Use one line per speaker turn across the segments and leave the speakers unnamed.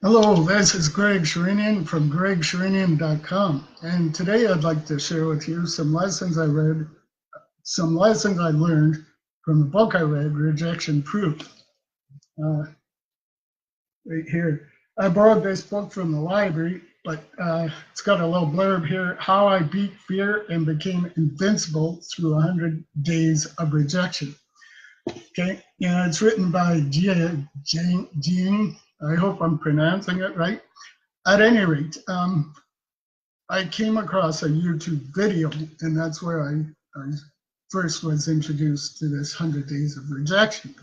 Hello, this is Greg Sherinian from gregsherinian.com, and today I'd like to share with you some lessons I read, some lessons I learned from the book I read, Rejection Proof. Right here. I borrowed this book from the library, but it's got a little blurb here, How I Beat Fear and Became Invincible Through 100 Days of Rejection. Okay, yeah, it's written by Jiang. I hope I'm pronouncing it right. At any rate, I came across a YouTube video, and that's where I first was introduced to this 100 Days of Rejection.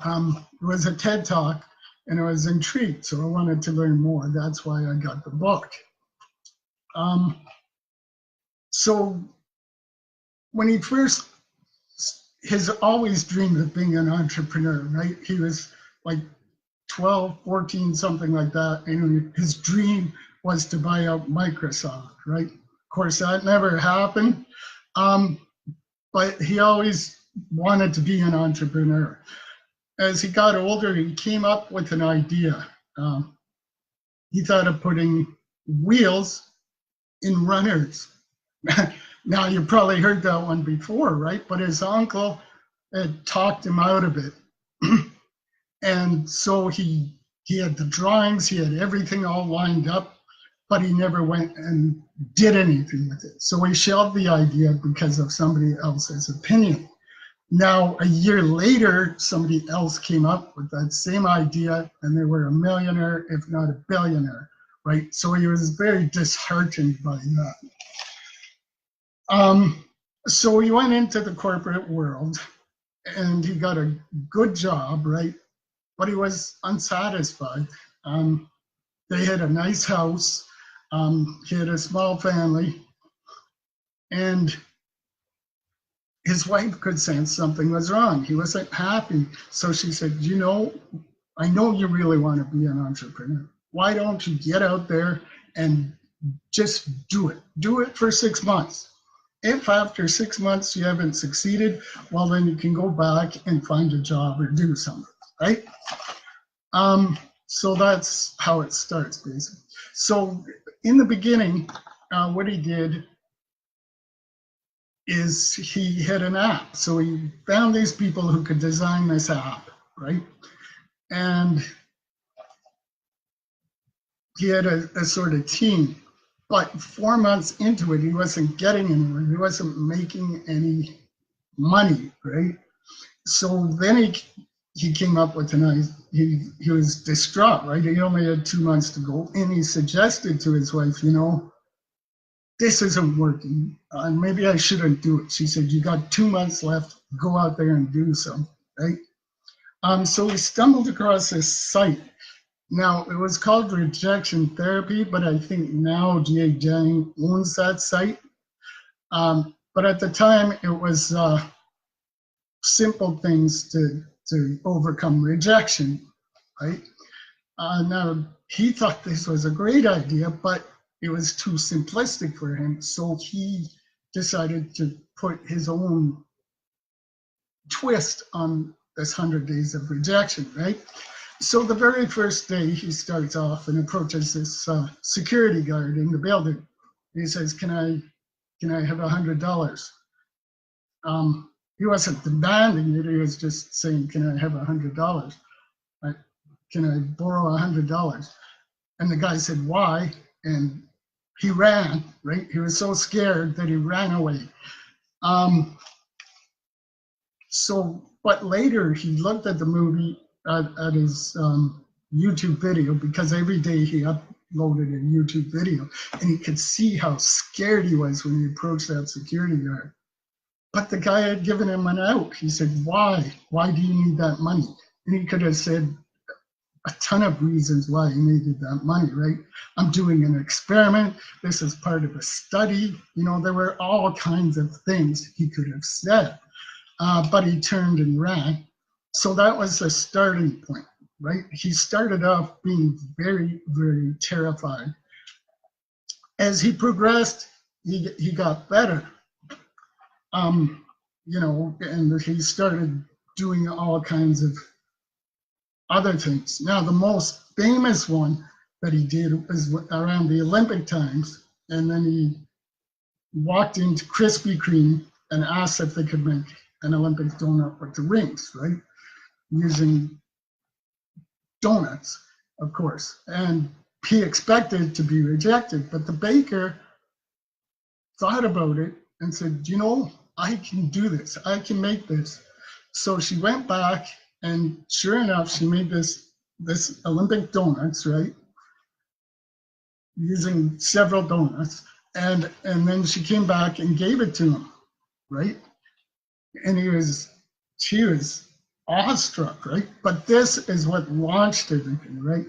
It was a TED Talk, and I was intrigued, so I wanted to learn more. That's why I got the book. Um, so when he first, his always dreamed of being an entrepreneur, right? He was like 12, 14, something like that. And his dream was to buy out Microsoft, right? Of course, that never happened. Um, but he always wanted to be an entrepreneur. As he got older, he came up with an idea. He thought of putting wheels in runners. Now, you probably heard that one before, right? But his uncle had talked him out of it. And so he had the drawings, he had everything all lined up, but he never went and did anything with it. So he shelved the idea because of somebody else's opinion. Now, a year later, somebody else came up with that same idea, and they were a millionaire, if not a billionaire, right? So he was very disheartened by that. So he went into the corporate world, and he got a good job, right? But he was unsatisfied. They had a nice house. He had a small family, and his wife could sense something was wrong. He wasn't happy. So she said, I know you really want to be an entrepreneur. Why don't you get out there and just do it? Do it for 6 months. If after 6 months you haven't succeeded, well, then you can go back and find a job or do something, right? So that's how it starts, basically. So in the beginning, what he did is he had an app. So he found these people who could design this app, right? And he had a sort of team. But 4 months into it, he wasn't getting anywhere. He wasn't making any money, right? So then he came up with an idea. He was distraught, right? He only had 2 months to go, and he suggested to his wife, this isn't working. Maybe I shouldn't do it. She said, you got 2 months left. Go out there and do something, right? So he stumbled across this site. Now, it was called Rejection Therapy, but I think now Jiang owns that site. But at the time, it was simple things to overcome rejection, right? Now, he thought this was a great idea, but it was too simplistic for him. So he decided to put his own twist on this 100 days of rejection, right? So the very first day he starts off and approaches this security guard in the building. He says, can I have $100? He wasn't demanding it. He was just saying, can I have $100? Can I borrow $100? And the guy said, why? And he ran, right? He was so scared that he ran away. But later he looked at the movie at his YouTube video, because every day he uploaded a YouTube video, and he could see how scared he was when he approached that security guard. But the guy had given him an out. He said, why? Why do you need that money? And he could have said a ton of reasons why he needed that money, right? I'm doing an experiment. This is part of a study. There were all kinds of things he could have said, but he turned and ran. So that was the starting point, right? He started off being very, very terrified. As he progressed, he got better. And he started doing all kinds of other things. Now, the most famous one that he did was around the Olympic times, and then he walked into Krispy Kreme and asked if they could make an Olympic donut with the rings, right? Using donuts, of course. And he expected to be rejected, but the baker thought about it and said, you know, I can do this. I can make this. So she went back, and sure enough, she made this Olympic donuts, right? Using several donuts. And then she came back and gave it to him, right? And she was awestruck, right? But this is what launched everything, right?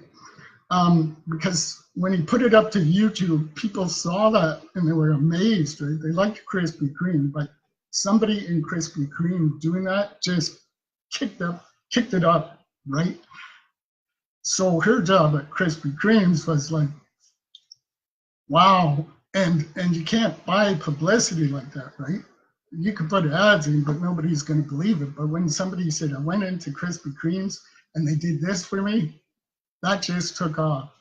Because when he put it up to YouTube, people saw that and they were amazed, right? They liked Krispy Kreme, but somebody in Krispy Kreme doing that just kicked it up, right? So her job at Krispy Kreme's was like, wow, and you can't buy publicity like that, right? You could put ads in, but nobody's going to believe it. But when somebody said, I went into Krispy Kreme's and they did this for me, that just took off.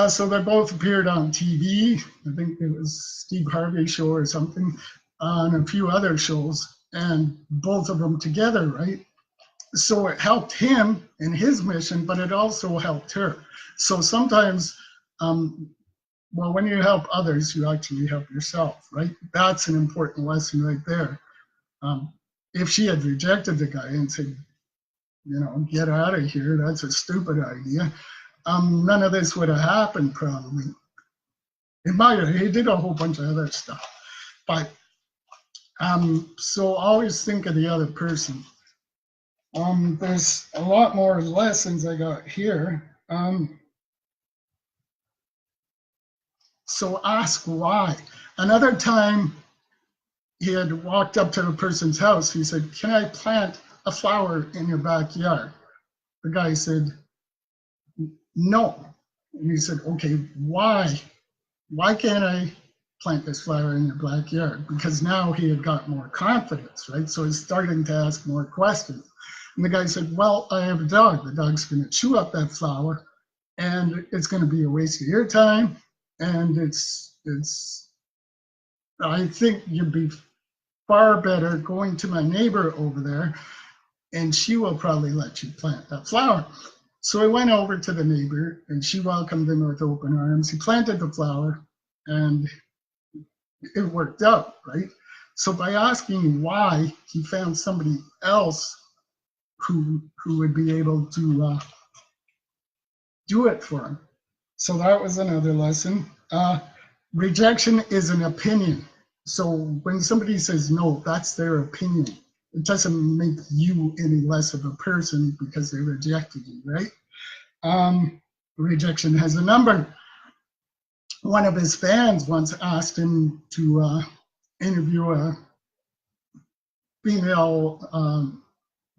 So they both appeared on TV. I think it was Steve Harvey's show or something, and a few other shows, and both of them together, right? So it helped him in his mission, but it also helped her. So sometimes, well, when you help others, you actually help yourself, right? That's an important lesson right there. If she had rejected the guy and said, you know, get out of here, that's a stupid idea, none of this would have happened probably. It might have, he did a whole bunch of other stuff. But so always think of the other person. There's a lot more lessons I got here. So ask why. Another time he had walked up to a person's house. He said, can I plant a flower in your backyard? The guy said, no. And he said, okay, why? Why can't I plant this flower in your backyard? Because now he had got more confidence, right? So he's starting to ask more questions. And the guy said, well, I have a dog. The dog's going to chew up that flower, and it's going to be a waste of your time. And I think you'd be far better going to my neighbor over there, and she will probably let you plant that flower. So I went over to the neighbor, and she welcomed him with open arms. He planted the flower, and it worked out, right? So by asking why, he found somebody else who would be able to do it for him. So that was another lesson. Rejection is an opinion. So when somebody says no, that's their opinion. It doesn't make you any less of a person because they rejected you, right? Rejection has a number. One of his fans once asked him to interview a female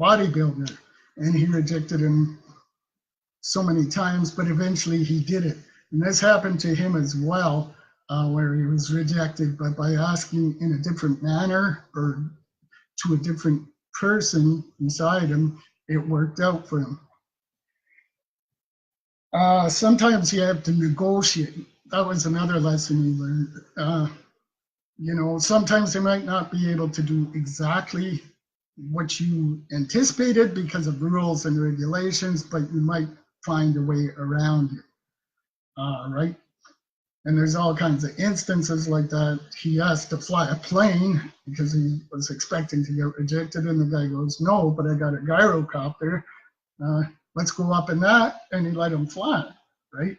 bodybuilder, and he rejected him so many times, but eventually he did it. And this happened to him as well, where he was rejected, but by asking in a different manner or to a different person beside him, it worked out for him. Sometimes you have to negotiate. That was another lesson he learned. You know, sometimes they might not be able to do exactly what you anticipated because of rules and regulations, but you might find a way around it, right? And there's all kinds of instances like that. He asked to fly a plane because he was expecting to get rejected, and the guy goes, no, but I got a gyrocopter. Let's go up in that, and he let him fly, right?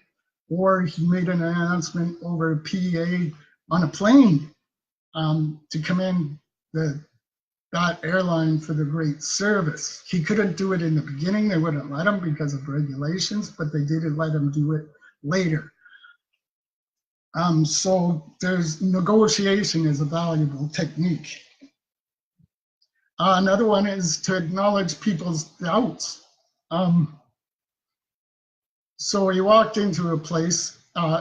Or he made an announcement over PA on a plane to commend that airline for the great service. He couldn't do it in the beginning. They wouldn't let him because of regulations, but they did let him do it later. So there's negotiation is a valuable technique. Another one is to acknowledge people's doubts. So he walked into a place,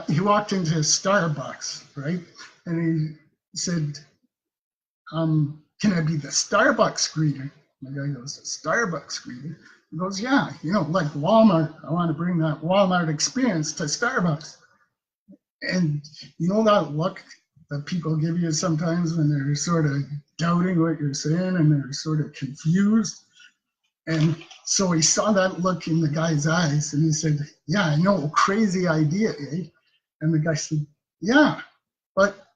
he walked into Starbucks, right? And he said, can I be the Starbucks greeter? The guy goes, the Starbucks greeter? He goes, yeah, you know, like Walmart. I want to bring that Walmart experience to Starbucks. And you know that look that people give you sometimes when they're sort of doubting what you're saying and they're sort of confused. And so he saw that look in the guy's eyes and he said, yeah, I know, crazy idea, eh? And the guy said, yeah, but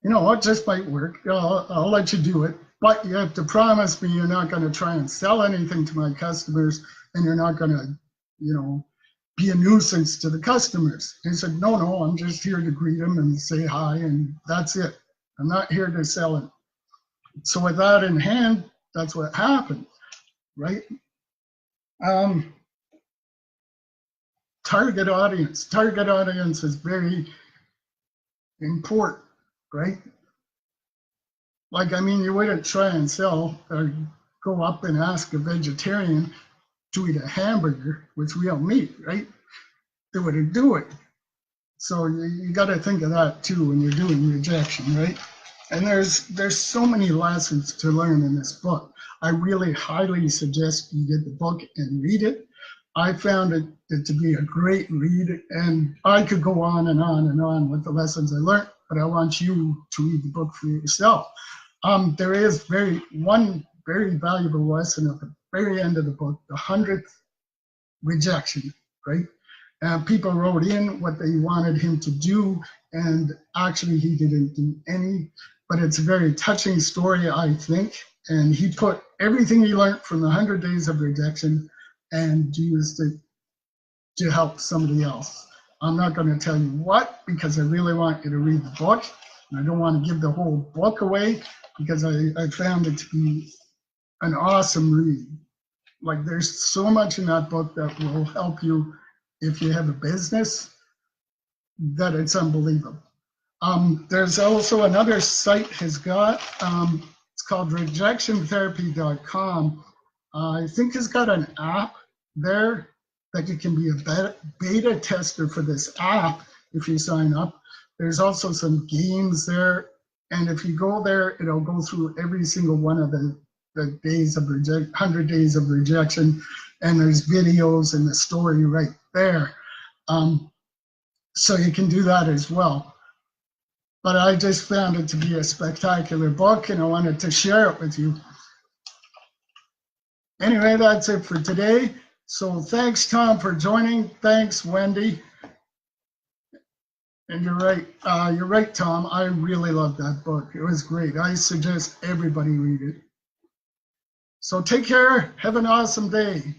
you know, it just might work. I'll let you do it. But you have to promise me you're not going to try and sell anything to my customers and you're not going to, you know, be a nuisance to the customers. He said, no, I'm just here to greet them and say hi and that's it. I'm not here to sell it. So with that in hand, that's what happened, right? Target audience. Target audience is very important, right? Like, I mean, you wouldn't try and sell or go up and ask a vegetarian to eat a hamburger, which we all meat, right? They wouldn't do it. So you got to think of that too when you're doing rejection, right? And there's so many lessons to learn in this book. I really highly suggest you get the book and read it. I found it to be a great read, and I could go on and on and on with the lessons I learned, but I want you to read the book for yourself. There is one very valuable lesson at the very end of the book, the 100th rejection, right? People wrote in what they wanted him to do, and actually he didn't do any, but it's a very touching story, I think, and he put everything he learned from the 100 days of rejection and used it to help somebody else. I'm not going to tell you what, because I really want you to read the book. I don't want to give the whole book away because I found it to be an awesome read. Like, there's so much in that book that will help you if you have a business, that it's unbelievable. There's also another site he's got. It's called rejectiontherapy.com. I think he's got an app there that you can be a beta tester for this app if you sign up. There's also some games there. And if you go there, it'll go through every single one of the days of 100 days of rejection. And there's videos and the story right there. So you can do that as well. But I just found it to be a spectacular book and I wanted to share it with you. Anyway, that's it for today. So thanks, Tom, for joining. Thanks, Wendy. And you're right, Tom. I really loved that book. It was great. I suggest everybody read it. So take care. Have an awesome day.